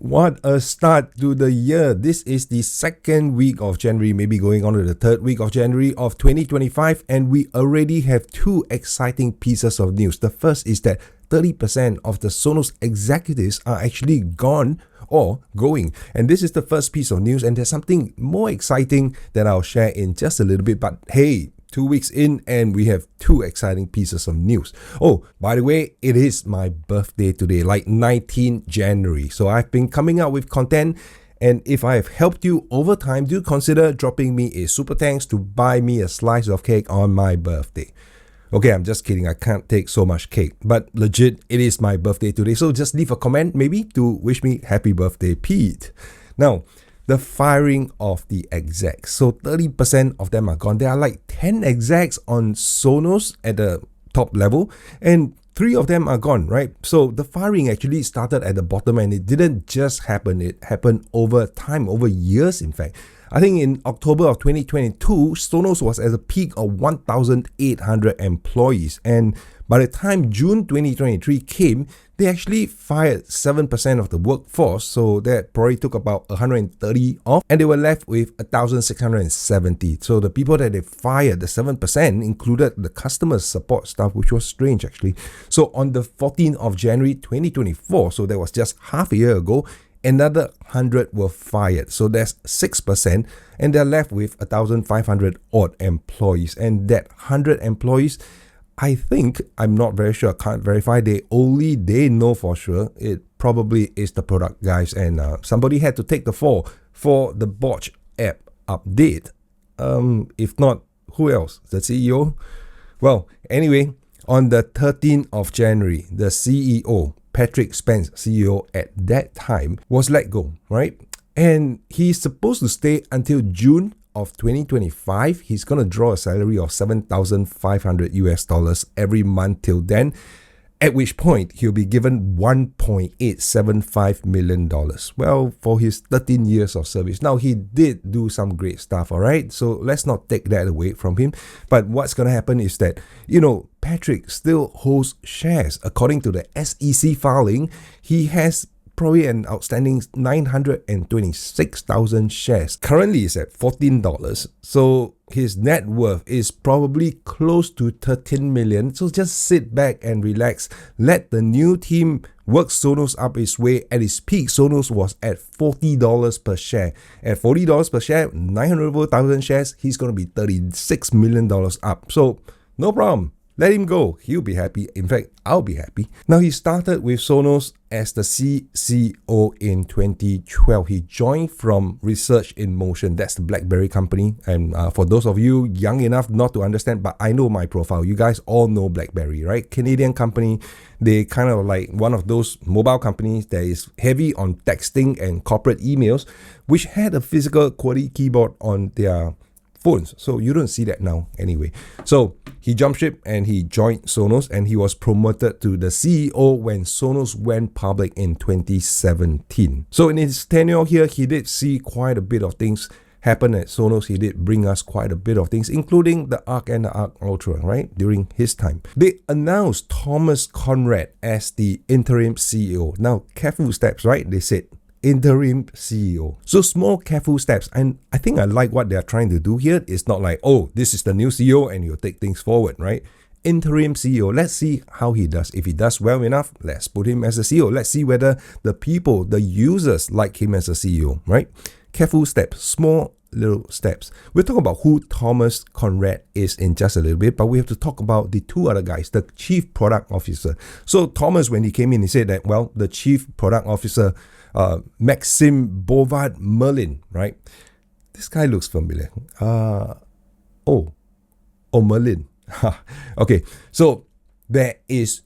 What a start to the year. This is the second week of January, maybe going on to the third week of January of 2025, and we already have two exciting pieces of news. The first is that 30% of the Sonos executives are actually gone or going. And this is the first piece of news, and there's something more exciting that I'll share in just a little bit. But hey, 2 weeks in and we have two exciting pieces of news. Oh, by the way, it is my birthday today, like 19 January. So I've been coming out with content, and if I have helped you over time, do consider dropping me a super thanks to buy me a slice of cake on my birthday. Okay, I'm just kidding. I can't take so much cake, but legit, it is my birthday today. So just leave a comment maybe to wish me happy birthday, Pete. Now, the firing of the execs. So 30% of them are gone. There are like 10 execs on Sonos at the top level, and 3 of them are gone, right? So the firing actually started at the bottom, and it didn't just happen. It happened over time, over years, in fact. I think in October of 2022, Sonos was at a peak of 1,800 employees. And by the time June 2023 came, they actually fired 7% of the workforce. So that probably took about 130 off, and they were left with 1,670. So the people that they fired, the 7%, included the customer support staff, which was strange actually. So on the 14th of January 2024, so that was just half a year ago, another 100 were fired. So that's 6%, and they're left with 1,500 odd employees. And that 100 employees, I think, I'm not very sure, can't verify, they know for sure, it probably is the product guys, and somebody had to take the fall for the Botch app update. If not, who else? The CEO? Well, anyway, on the 13th of January, the CEO, Patrick Spence, CEO at that time, was let go, right? And he's supposed to stay until June of 2025. He's going to draw a salary of $7,500 every month till then, at which point he'll be given $1.875 million. Well, for his 13 years of service. Now, he did do some great stuff, all right? So let's not take that away from him. But what's going to happen is that, Patrick still holds shares. According to the SEC filing, he has probably an outstanding 926,000 shares. Currently, it's at $14. So his net worth is probably close to 13 million. So just sit back and relax. Let the new team work Sonos up its way. At its peak, Sonos was at $40 per share. At $40 per share, 900,000 shares, he's going to be $36 million up. So no problem. Let him go. He'll be happy. In fact, I'll be happy. Now, he started with Sonos as the CCO in 2012. He joined from Research in Motion. That's the BlackBerry company. And for those of you young enough not to understand, but I know my profile. You guys all know BlackBerry, right? Canadian company. They kind of like one of those mobile companies that is heavy on texting and corporate emails, which had a physical QWERTY keyboard on their phones. So you don't see that now anyway. So he jumped ship and he joined Sonos, and he was promoted to the CEO when Sonos went public in 2017. So in his tenure here, he did see quite a bit of things happen at Sonos. He did bring us quite a bit of things, including the Arc and the Arc Ultra, right? During his time. They announced Thomas Conrad as the interim CEO. Now, careful steps, right? They said interim CEO. So small, careful steps. And I think I like what they're trying to do here. It's not like, oh, this is the new CEO and you'll take things forward, right? Interim CEO. Let's see how he does. If he does well enough, let's put him as a CEO. Let's see whether the people, the users like him as a CEO, right? Careful steps, small little steps. We'll talk about who Thomas Conrad is in just a little bit, but we have to talk about the two other guys, the chief product officer. So Thomas, when he came in, he said that, well, the chief product officer, Maxime Bouvard-Merlin, right? This guy looks familiar. Merlin. Okay, so there is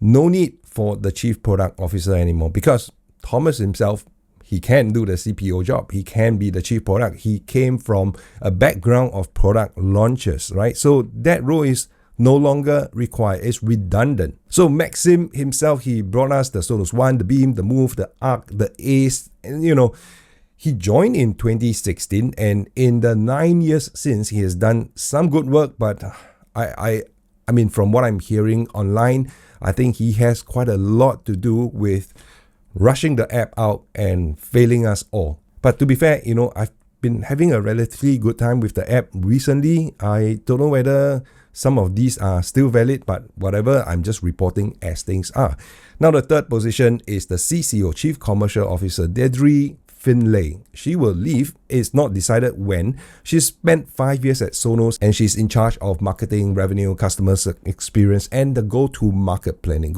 no need for the chief product officer anymore, because Thomas himself, he can do the CPO job. He can be the chief product. He came from a background of product launches, right? So that role is no longer required. It's redundant. So Maxim himself, he brought us the Sonos One, the Beam, the Move, the Arc, the Ace, and he joined in 2016, and in the 9 years since, he has done some good work, but I mean, from what I'm hearing online, I think he has quite a lot to do with rushing the app out and failing us all. But to be fair, I've been having a relatively good time with the app recently. I don't know whether some of these are still valid, but whatever, I'm just reporting as things are. Now, the third position is the CCO, Chief Commercial Officer, Deirdre Finlay. She will leave. It's not decided when. She spent 5 years at Sonos and she's in charge of marketing, revenue, customer experience, and the go-to-market planning.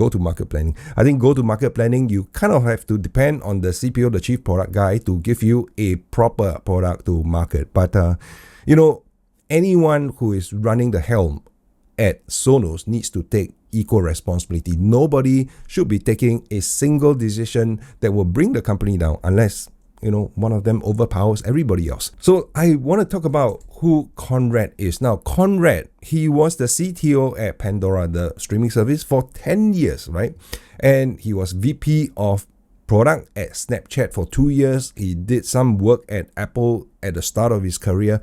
I think go-to-market planning, you kind of have to depend on the CPO, the Chief Product Guy, to give you a proper product to market. But, anyone who is running the helm at Sonos needs to take equal responsibility. Nobody should be taking a single decision that will bring the company down unless one of them overpowers everybody else. So I want to talk about who Conrad is. Now, Conrad, he was the CTO at Pandora, the streaming service, for 10 years, right? And he was VP of product at Snapchat for 2 years. He did some work at Apple at the start of his career,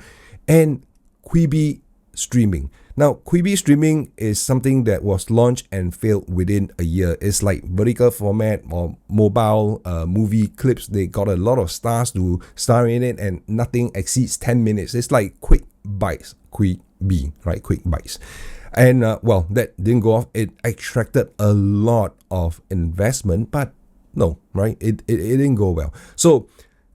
and Quibi streaming. Now, Quibi streaming is something that was launched and failed within a year. It's like vertical format or mobile movie clips. They got a lot of stars to star in it, and nothing exceeds 10 minutes. It's like quick bites, Quibi, right? Quick bites. And that didn't go off. It attracted a lot of investment, but no, right? It didn't go well. So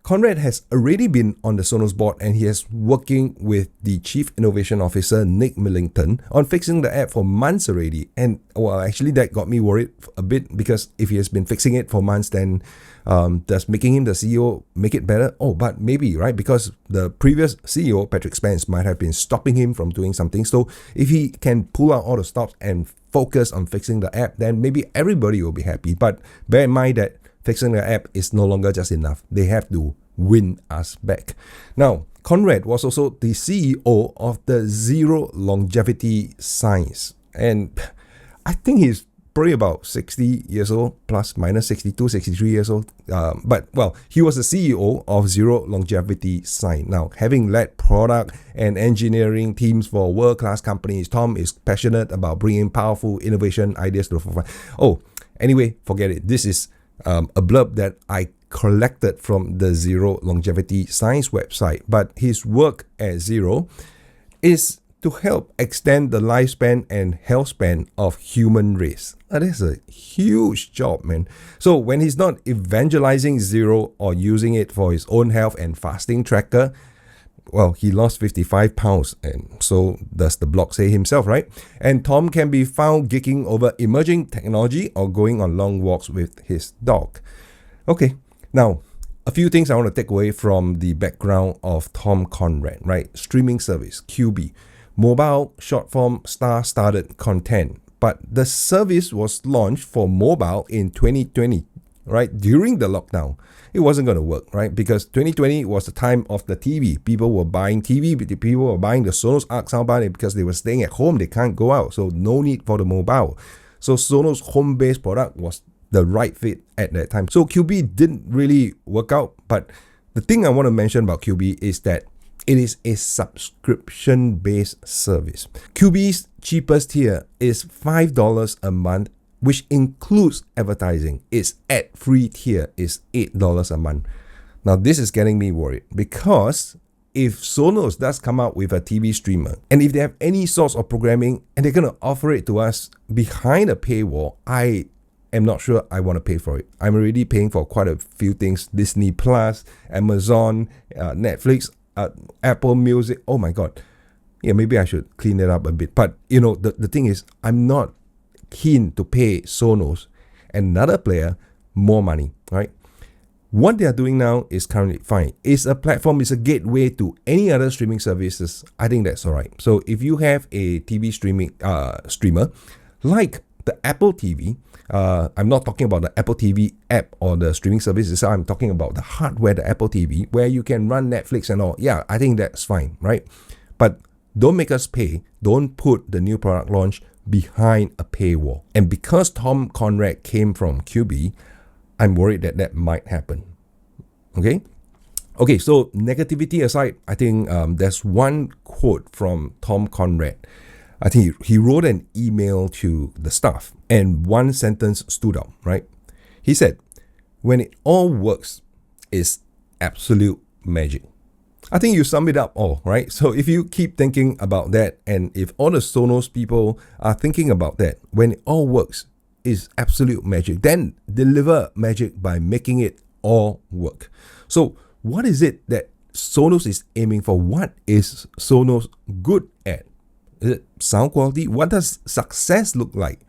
Conrad has already been on the Sonos board, and he is working with the Chief Innovation Officer, Nick Millington, on fixing the app for months already. And actually that got me worried a bit, because if he has been fixing it for months, then does making him the CEO make it better? Oh, but maybe, right? Because the previous CEO, Patrick Spence, might have been stopping him from doing something. So if he can pull out all the stops and focus on fixing the app, then maybe everybody will be happy. But bear in mind that fixing the app is no longer just enough. They have to win us back. Now, Conrad was also the CEO of the Zero Longevity Science. And I think he's probably about 60 years old, plus minus 62, 63 years old. But he was the CEO of Zero Longevity Science. Now, having led product and engineering teams for world-class companies, Tom is passionate about bringing powerful innovation ideas to the forefront. Anyway, forget it. This is a blurb that I collected from the Zero Longevity Science website. But his work at Zero is to help extend the lifespan and health span of human race. That is a huge job, man. So when he's not evangelizing Zero or using it for his own health and fasting tracker, he lost 55 pounds, and so does the blog say himself, right? And Tom can be found geeking over emerging technology or going on long walks with his dog. Okay, now, a few things I want to take away from the background of Tom Conrad, right? Streaming service, QB. Mobile, short-form, star-studded content. But the service was launched for mobile in 2020, right? During the lockdown. It wasn't going to work, right? Because 2020 was the time of the TV. People were buying TV, people were buying the Sonos Arc soundbar because they were staying at home. They can't go out, so no need for the mobile. So Sonos home-based product was the right fit at that time. So QB didn't really work out, but the thing I want to mention about QB is that it is a subscription-based service. QB's cheapest tier is $5 a month, which includes advertising. Its ad-free tier is $8 a month. Now, this is getting me worried, because if Sonos does come out with a TV streamer, and if they have any source of programming and they're going to offer it to us behind a paywall, I am not sure I want to pay for it. I'm already paying for quite a few things: Disney Plus, Amazon, Netflix, Apple Music. Oh my God. Yeah, maybe I should clean it up a bit. But, the thing is, I'm not keen to pay Sonos, another player, more money, right? What they are doing now is currently fine. It's a platform, it's a gateway to any other streaming services. I think that's all right. So if you have a TV streaming streamer, like the Apple TV, I'm not talking about the Apple TV app or the streaming services. I'm talking about the hardware, the Apple TV, where you can run Netflix and all. Yeah, I think that's fine, right? But don't make us pay. Don't put the new product launch behind a paywall. And because Tom Conrad came from QB, I'm worried that that might happen. Okay, so negativity aside, I think there's one quote from Tom Conrad. I think he wrote an email to the staff, and one sentence stood out, right? He said, when it all works, is absolute magic. I think you sum it up all, right? So if you keep thinking about that, and if all the Sonos people are thinking about that, when it all works, is absolute magic, then deliver magic by making it all work. So what is it that Sonos is aiming for? What is Sonos good at? Is it sound quality? What does success look like?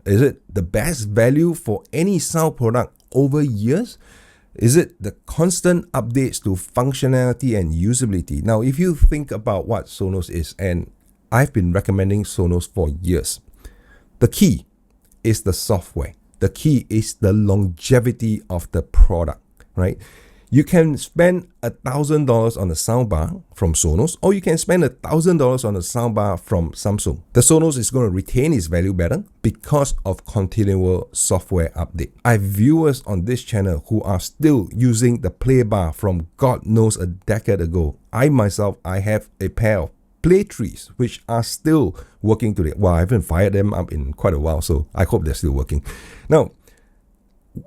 Is it the best value for any sound product over years? Is it the constant updates to functionality and usability? Now, if you think about what Sonos is, and I've been recommending Sonos for years, the key is the software. The key is the longevity of the product, right? You can spend $1,000 on a soundbar from Sonos, or you can spend $1,000 on a soundbar from Samsung. The Sonos is going to retain its value better because of continual software update. I have viewers on this channel who are still using the play bar from God knows a decade ago. I myself, I have a pair of Play trees which are still working today. Well, I haven't fired them up in quite a while, so I hope they're still working. Now,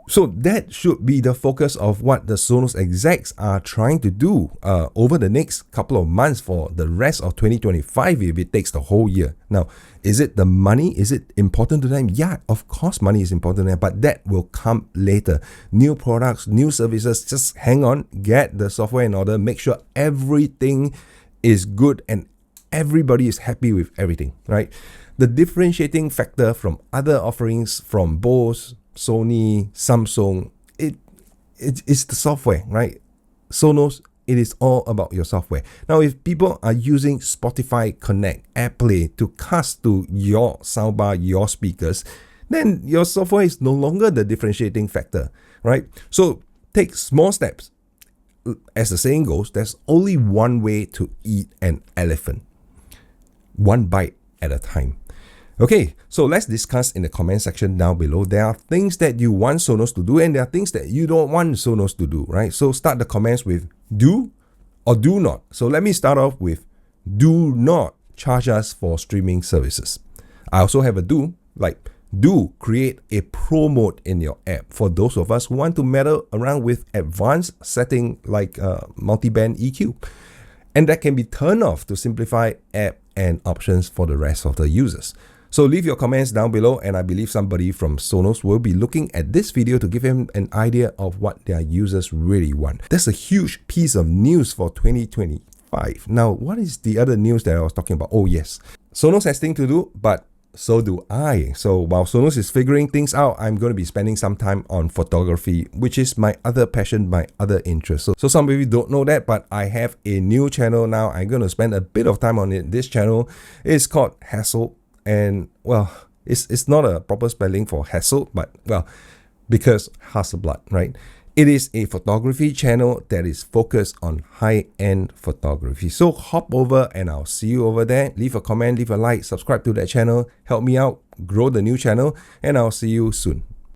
so that should be the focus of what the Sonos execs are trying to do over the next couple of months for the rest of 2025 if it takes the whole year. Now, is it the money? Is it important to them? Yeah, of course money is important to them, but that will come later. New products, new services, just hang on, get the software in order, make sure everything is good and everybody is happy with everything, right? The differentiating factor from other offerings from Bose, Sony, Samsung, it's the software, right? Sonos, it is all about your software. Now, if people are using Spotify Connect, AirPlay to cast to your soundbar, your speakers, then your software is no longer the differentiating factor, right? So take small steps. As the saying goes, there's only one way to eat an elephant. One bite at a time. Okay, so let's discuss in the comment section down below. There are things that you want Sonos to do and there are things that you don't want Sonos to do, right? So start the comments with do or do not. So let me start off with do not charge us for streaming services. I also have a do, like do create a pro mode in your app for those of us who want to meddle around with advanced setting like multi-band EQ. And that can be turned off to simplify app and options for the rest of the users. So leave your comments down below, and I believe somebody from Sonos will be looking at this video to give him an idea of what their users really want. That's a huge piece of news for 2025. Now, what is the other news that I was talking about? Oh yes, Sonos has things to do, but so do I. So while Sonos is figuring things out, I'm going to be spending some time on photography, which is my other passion, my other interest. So some of you don't know that, but I have a new channel now. I'm going to spend a bit of time on it. This channel is called Hassle. And well, it's not a proper spelling for hassle, but well, because Hasselblad, right? It is a photography channel that is focused on high-end photography. So hop over and I'll see you over there. Leave a comment, leave a like, subscribe to that channel, help me out, grow the new channel, and I'll see you soon.